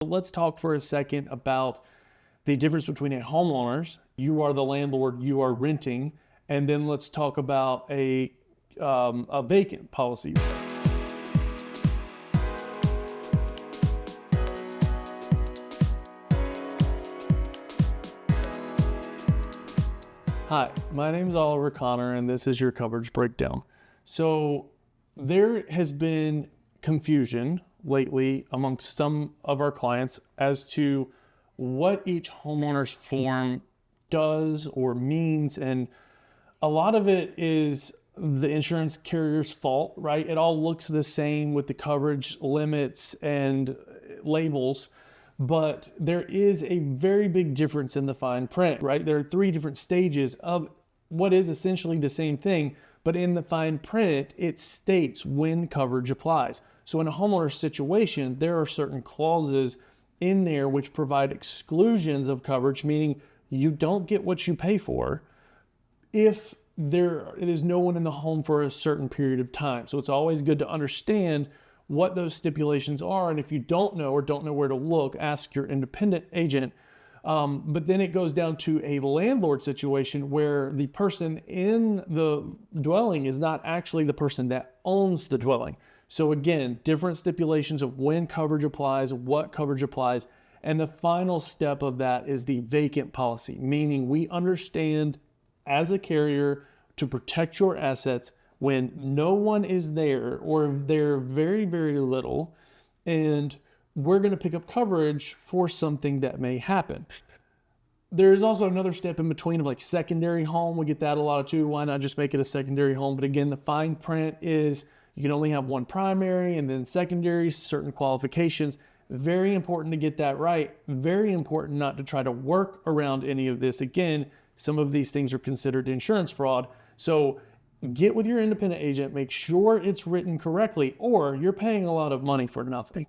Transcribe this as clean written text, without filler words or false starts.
Let's talk for a second about the difference between a homeowners, you are the landlord, you are renting, and then let's talk about a vacant policy. Hi, my name is Oliver Connor, and this is your coverage breakdown. So there has been confusion lately amongst some of our clients as to what each homeowner's form does or means, and a lot of it is the insurance carrier's fault, right? It all looks the same with the coverage limits and labels, but there is a very big difference in the fine print, right? There are three different stages of what is essentially the same thing, but in the fine print, it states when coverage applies. So in a homeowner situation, there are certain clauses in there which provide exclusions of coverage, meaning you don't get what you pay for if there is no one in the home for a certain period of time. So it's always good to understand what those stipulations are. And if you don't know or don't know where to look, ask your independent agent. But then it goes down to a landlord situation where the person in the dwelling is not actually the person that owns the dwelling. So again, different stipulations of when coverage applies, what coverage applies. And the final step of that is the vacant policy, meaning we understand as a carrier to protect your assets when no one is there or they're very, very little, and we're going to pick up coverage for something that may happen. There's also another step in between of like secondary home. We get that a lot too. Why not just make it a secondary home? But again, the fine print is you can only have one primary and then secondary, certain qualifications. Very important to get that right. Very important not to try to work around any of this. Again, some of these things are considered insurance fraud. So get with your independent agent, make sure it's written correctly, or you're paying a lot of money for nothing.